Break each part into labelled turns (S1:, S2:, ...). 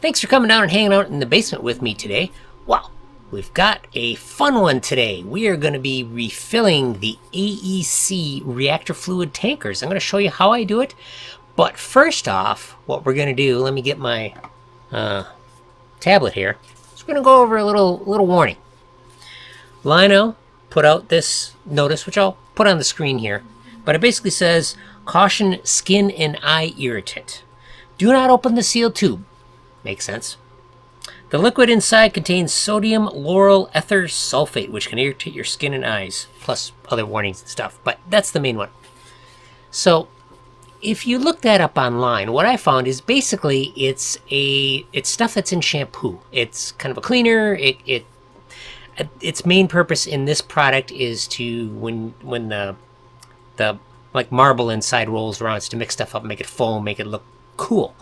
S1: Thanks for coming down and hanging out in the basement with me today. Well, we've got a fun one today. We are going to be refilling the AEC reactor fluid tankers. I'm going to show you how I do it. But first off, what we're going to do, let me get my tablet here. So we're going to go over a little warning. Lionel put out this notice, which I'll put on the screen here. But it basically says, caution, skin and eye irritant. Do not open the sealed tube. Makes sense. The liquid inside contains sodium lauryl ether sulfate, which can irritate your skin and eyes, plus other warnings and stuff, but that's the main one. So, if you look that up online, what I found is basically it's stuff that's in shampoo. It's kind of a cleaner. Its main purpose in this product is to when the like marble inside rolls around, it's to mix stuff up, make it foam, make it look cool.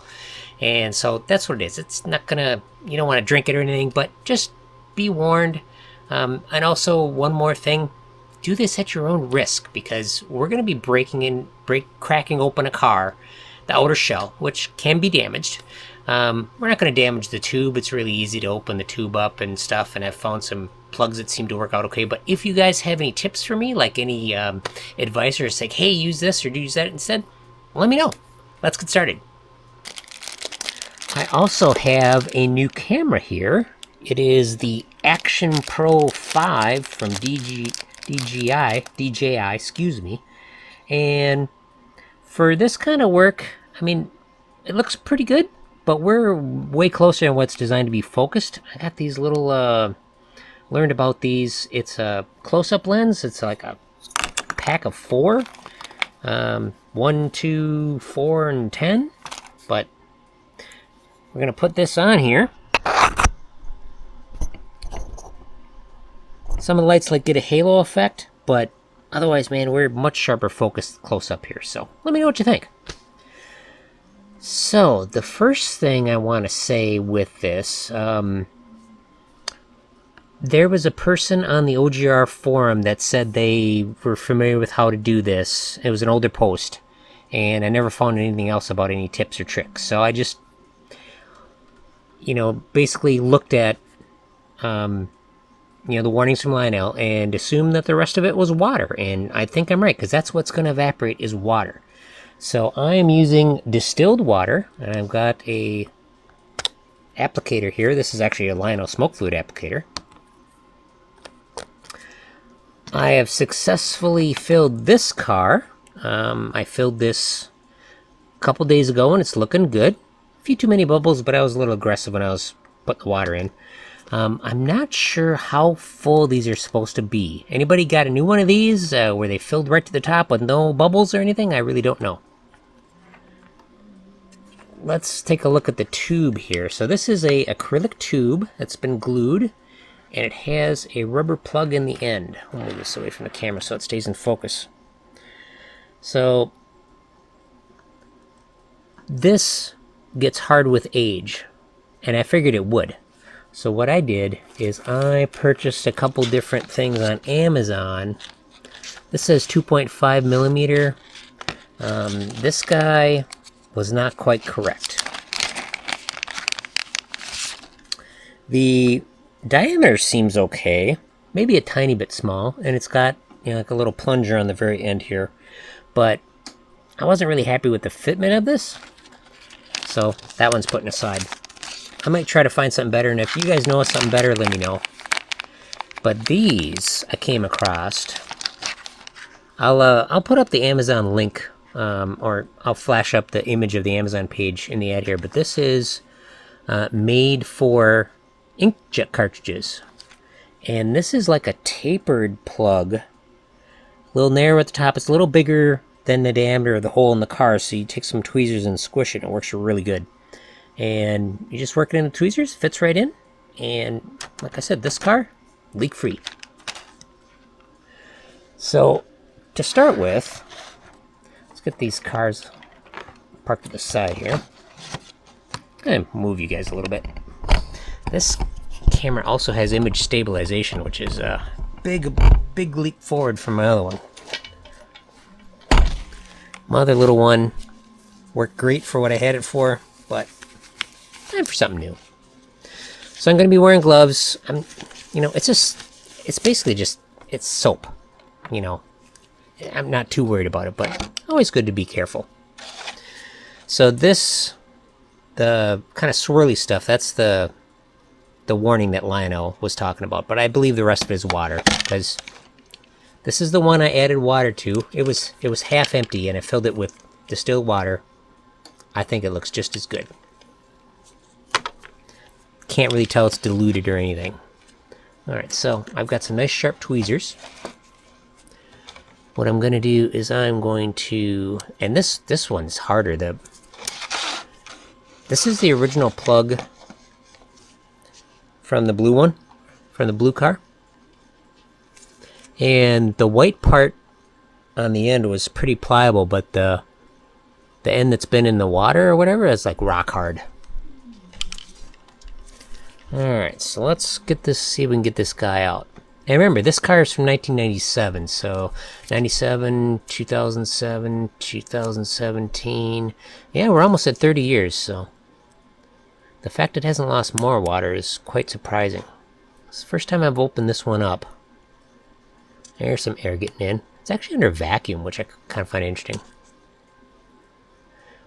S1: And so that's what it is. It's not gonna, you don't want to drink it or anything, but just be warned. And also one more thing, do this at your own risk, because we're gonna be cracking open a car, the outer shell, which can be damaged. We're not gonna damage the tube. It's really easy to open the tube up and stuff, and I've found some plugs that seem to work out okay. But if you guys have any tips for me, like any advice, or say, hey, use this or use that instead, let me know. Let's get started. I also have a new camera here. It is the Action Pro 5 from DJI, excuse me. And for this kind of work, I mean, it looks pretty good, but we're way closer than what's designed to be focused. I got these little, learned about these. It's a close-up lens. It's like a pack of 4. 1, 2, 4, and 10. But we're going to put this on here. Some of the lights like get a halo effect, but otherwise, man, we're much sharper focused close up here. So let me know what you think. So the first thing I want to say with this, there was a person on the OGR forum that said they were familiar with how to do this. It was an older post, and I never found anything else about any tips or tricks. So I just, basically looked at, the warnings from Lionel and assumed that the rest of it was water. And I think I'm right, because that's what's going to evaporate is water. So I am using distilled water, and I've got a applicator here. This is actually a Lionel smoke fluid applicator. I have successfully filled this car. I filled this a couple days ago, and it's looking good. A few too many bubbles, but I was a little aggressive when I was putting the water in. I'm not sure how full these are supposed to be. Anybody got a new one of these where they filled right to the top with no bubbles or anything? I really don't know. Let's take a look at the tube here. So this is a acrylic tube that's been glued, and it has a rubber plug in the end. I'll move this away from the camera so it stays in focus. So this gets hard with age, and I figured it would. So what I did is I purchased a couple different things on Amazon. This says 2.5 millimeter. This guy was not quite correct. The diameter seems okay, maybe a tiny bit small, and it's got like a little plunger on the very end here, but I wasn't really happy with the fitment of this, so that one's putting aside. I might try to find something better, and if you guys know something better, let me know. But these I came across. I'll put up the Amazon link, or I'll flash up the image of the Amazon page in the ad here. But this is made for inkjet cartridges, and this is like a tapered plug, a little narrow at the top. It's a little bigger than the diameter of the hole in the car, so you take some tweezers and squish it, and it works really good. And you just work it in the tweezers, fits right in, and like I said, this car, leak free. So to start with, let's get these cars parked to the side here. I'm gonna move you guys a little bit. This camera also has image stabilization, which is a big leap forward from my other one. My other little one worked great for what I had it for, but time for something new. So I'm going to be wearing gloves. It's basically just, it's soap, you know. I'm not too worried about it, but always good to be careful. So this, the kind of swirly stuff, that's the warning that Lionel was talking about. But I believe the rest of it is water, because this is the one I added water to. It was half empty, and I filled it with distilled water. I think it looks just as good. Can't really tell it's diluted or anything. Alright, so I've got some nice sharp tweezers. What I'm going to do is I'm going to... And this one's harder. This is the original plug from the blue one, from the blue car. And the white part on the end was pretty pliable, but the end that's been in the water or whatever is like rock hard. Alright, so let's get this, see if we can get this guy out. And remember, this car is from 1997, so 97, 2007, 2017. Yeah, we're almost at 30 years, so the fact it hasn't lost more water is quite surprising. It's the first time I've opened this one up. There's some air getting in. It's actually under vacuum, which I kind of find interesting.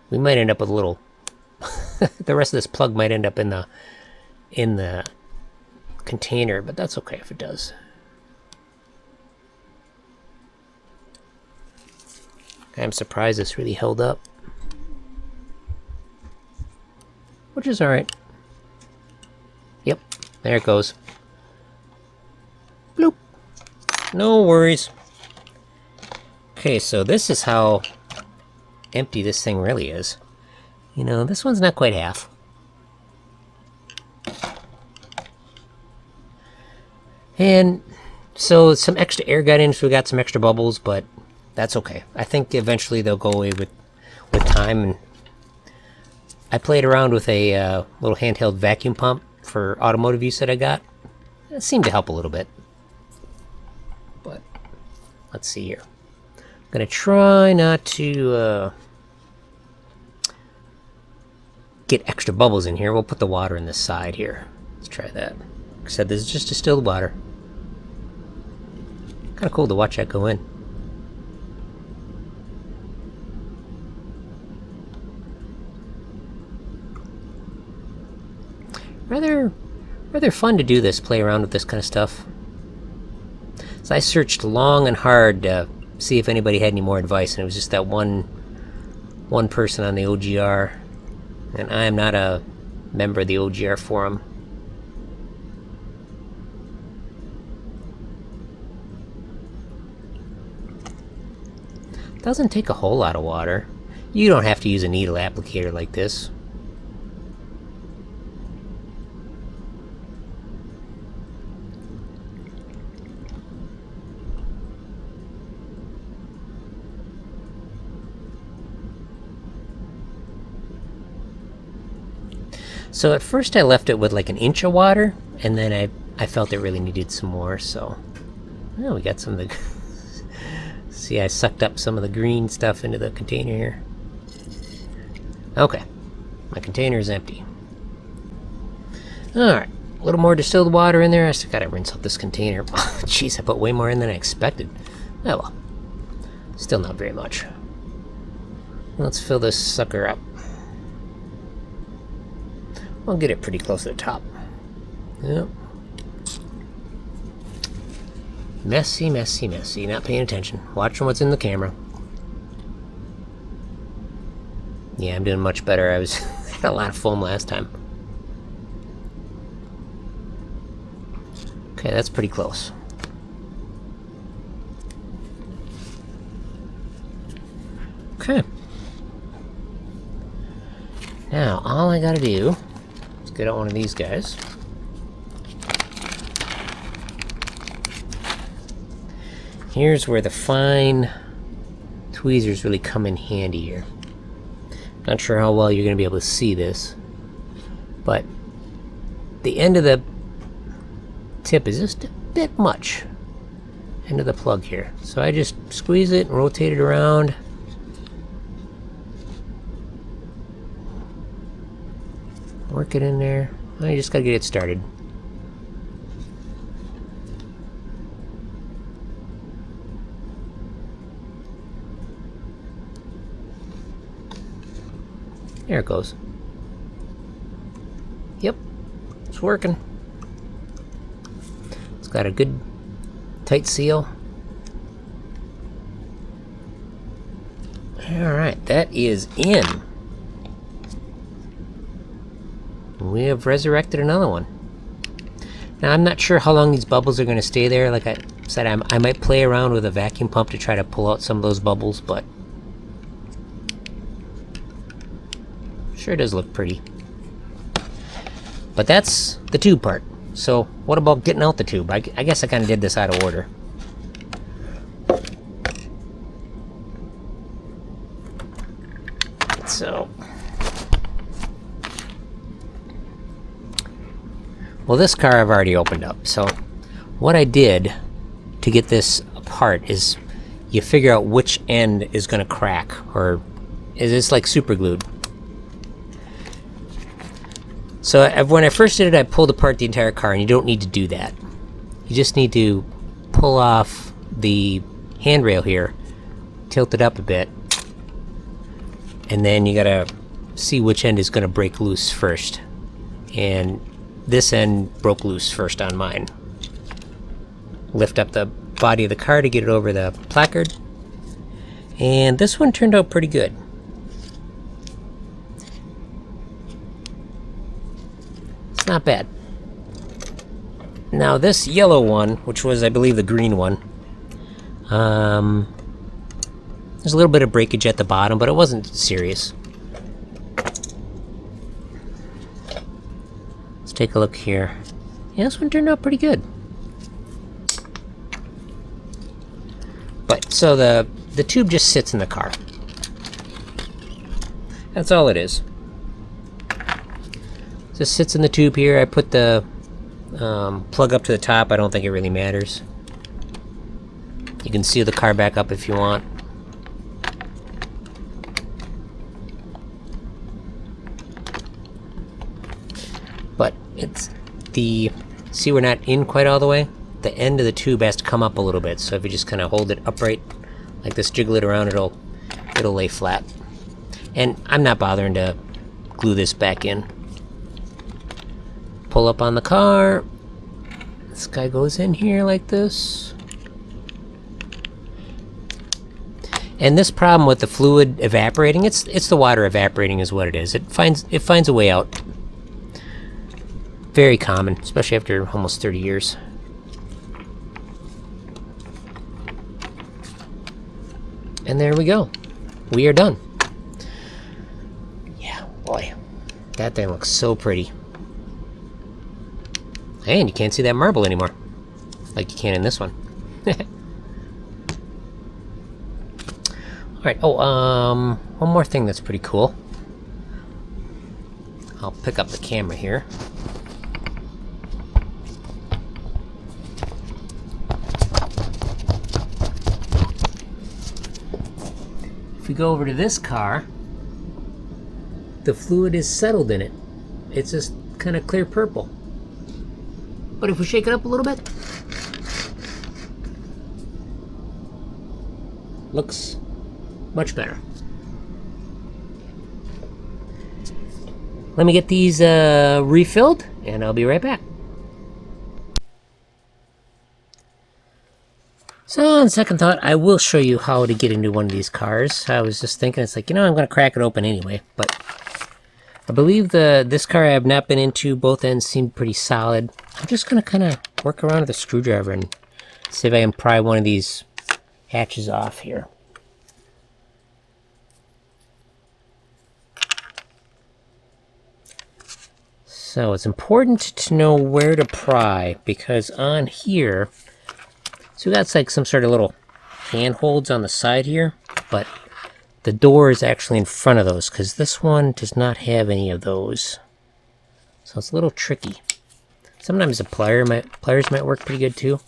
S1: We might end up with a little... the rest of this plug might end up in the container, but that's okay if it does. I'm surprised this really held up. Which is alright. Yep, there it goes. Bloop. No worries. Okay, so this is how empty this thing really is. You know, this one's not quite half. And so some extra air got in, so we got some extra bubbles, but that's okay. I think eventually they'll go away with time. And I played around with a little handheld vacuum pump for automotive use that I got. It seemed to help a little bit. But let's see here. I'm going to try not to get extra bubbles in here. We'll put the water in this side here. Let's try that. Like I said, this is just distilled water. Kind of cool to watch that go in. Rather fun to do this, play around with this kind of stuff. So I searched long and hard to see if anybody had any more advice, and it was just that one person on the OGR, and I am not a member of the OGR forum. Doesn't take a whole lot of water. You don't have to use a needle applicator like this. So at first I left it with like an inch of water, and then I felt it really needed some more, so... Oh, we got some of the... See, I sucked up some of the green stuff into the container here. Okay. My container is empty. Alright. A little more distilled water in there. I still gotta rinse out this container. Jeez, I put way more in than I expected. Oh well. Still not very much. Let's fill this sucker up. I'll get it pretty close to the top. Yep. Messy, messy, messy. Not paying attention. Watching what's in the camera. Yeah, I'm doing much better. I had a lot of foam last time. Okay, that's pretty close. Okay. Now, all I gotta do is get out one of these guys. Here's where the fine tweezers really come in handy here. Not sure how well you're going to be able to see this, but the end of the tip is just a bit much. End of the plug here. So I just squeeze it and rotate it around. Work it in there. Oh, you just gotta get it started. There it goes. Yep, it's working. It's got a good tight seal. Alright, that is in. We have resurrected another one. Now, I'm not sure how long these bubbles are going to stay there. Like I said, I might play around with a vacuum pump to try to pull out some of those bubbles, but sure does look pretty. But that's the tube part. So what about getting out the tube? I guess I kind of did this out of order. So, well, this car I've already opened up. So what I did to get this apart is you figure out which end is going to crack, or is this like super glued. So when I first did it, I pulled apart the entire car, and you don't need to do that. You just need to pull off the handrail here, tilt it up a bit, and then you gotta see which end is gonna break loose first. And this end broke loose first on mine. Lift up the body of the car to get it over the placard, and this one turned out pretty good. It's not bad. Now this yellow one, which was I believe the green one, there's a little bit of breakage at the bottom, but it wasn't serious. Let's take a look here. Yeah, this one turned out pretty good. But so the tube just sits in the car. That's all it is. Just sits in the tube here. I put the plug up to the top. I don't think it really matters. You can seal the car back up if you want. But it's the... See, we're not in quite all the way? The end of the tube has to come up a little bit. So if you just kind of hold it upright, like this, jiggle it around, it'll lay flat. And I'm not bothering to glue this back in. Pull up on the car. This guy goes in here like this. And this problem with the fluid evaporating, it's the water evaporating is what it is. It finds a way out. Very common, especially after almost 30 years. And there we go. We are done. Yeah, boy. That thing looks so pretty. And you can't see that marble anymore. Like you can in this one. Alright, one more thing that's pretty cool. I'll pick up the camera here. If we go over to this car, the fluid is settled in it. It's just kind of clear purple. But if we shake it up a little bit, looks much better. Let me get these refilled, and I'll be right back. So on second thought, I will show you how to get into one of these cars. I was just thinking, it's like, I'm going to crack it open anyway. But I believe this car I have not been into, both ends seem pretty solid. I'm just going to kind of work around with a screwdriver and see if I can pry one of these hatches off here. So it's important to know where to pry, because on here, so that's like some sort of little handholds on the side here, but the door is actually in front of those, because this one does not have any of those. So it's a little tricky. Sometimes the pliers might work pretty good too.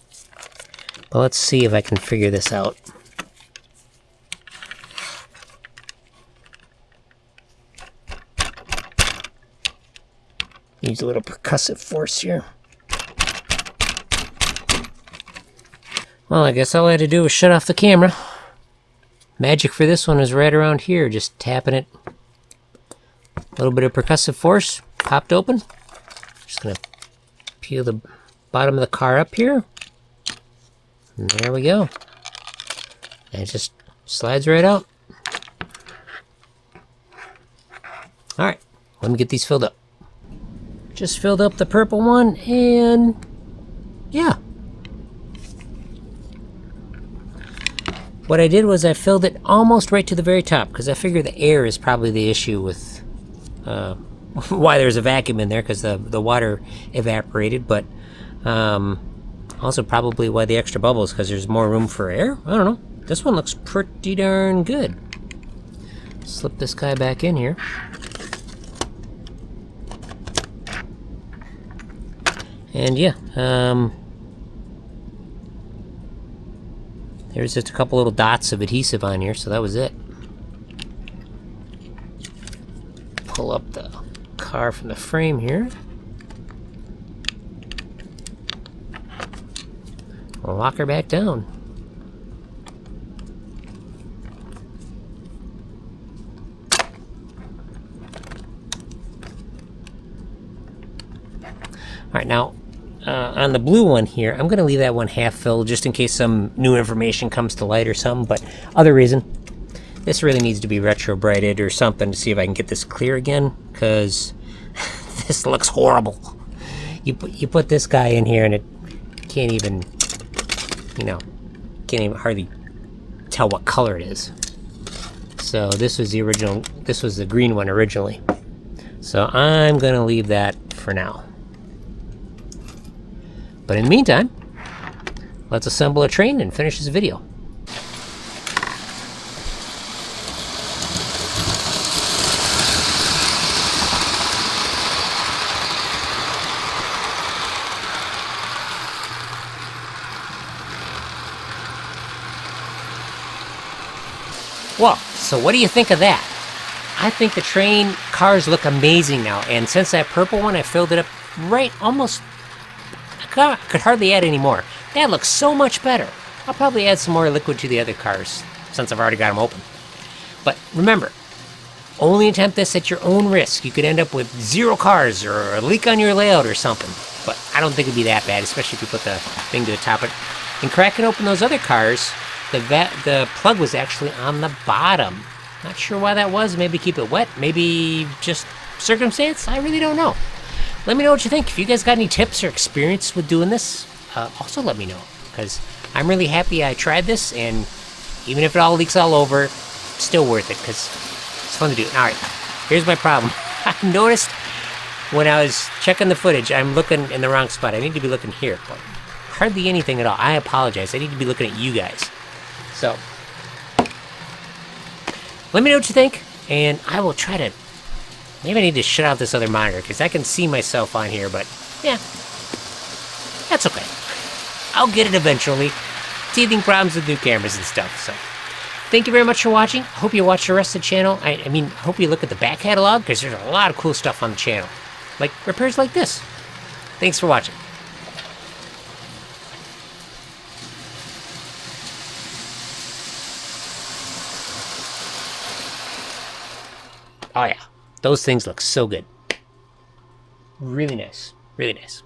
S1: But let's see if I can figure this out. Use a little percussive force here. Well, I guess all I had to do was shut off the camera. Magic for this one is right around here, just tapping it. A little bit of percussive force, popped open. Just gonna peel the bottom of the car up here. And there we go. And it just slides right out. Alright, let me get these filled up. Just filled up the purple one, and yeah. What I did was I filled it almost right to the very top, because I figure the air is probably the issue with why there's a vacuum in there, because the water evaporated, but also probably why the extra bubbles, because there's more room for air. I don't know. This one looks pretty darn good. Slip this guy back in here. And yeah, there's just a couple little dots of adhesive on here, so that was it. Pull up the car from the frame here. We'll lock her back down. Alright, now, on the blue one here, I'm going to leave that one half filled just in case some new information comes to light or something, but other reason, this really needs to be retro brighted or something to see if I can get this clear again, because this looks horrible. You put this guy in here and it can't even, can't even hardly tell what color it is. So this was the original, this was the green one originally. So I'm going to leave that for now. But in the meantime, let's assemble a train and finish this video. Well, so what do you think of that? I think the train cars look amazing now, and since that purple one, I filled it up right almost. I could hardly add any more. That looks so much better. I'll probably add some more liquid to the other cars since I've already got them open. But remember, only attempt this at your own risk. You could end up with 0 cars or a leak on your layout or something. But I don't think it'd be that bad, especially if you put the thing to the top of it. And cracking open those other cars, the plug was actually on the bottom. Not sure why that was. Maybe keep it wet. Maybe just circumstance. I really don't know. Let me know what you think. If you guys got any tips or experience with doing this, also let me know. Because I'm really happy I tried this, and even if it all leaks all over, still worth it, because it's fun to do. Alright, here's my problem. I noticed when I was checking the footage, I'm looking in the wrong spot. I need to be looking here, but hardly anything at all. I apologize. I need to be looking at you guys. So, let me know what you think, and I will try to... Maybe I need to shut off this other monitor, because I can see myself on here, but yeah, that's okay. I'll get it eventually. Teething problems with new cameras and stuff, so. Thank you very much for watching. Hope you watch the rest of the channel. I mean, hope you look at the back catalog, because there's a lot of cool stuff on the channel. Like repairs like this. Thanks for watching. Oh yeah. Those things look so good. Really nice. Really nice.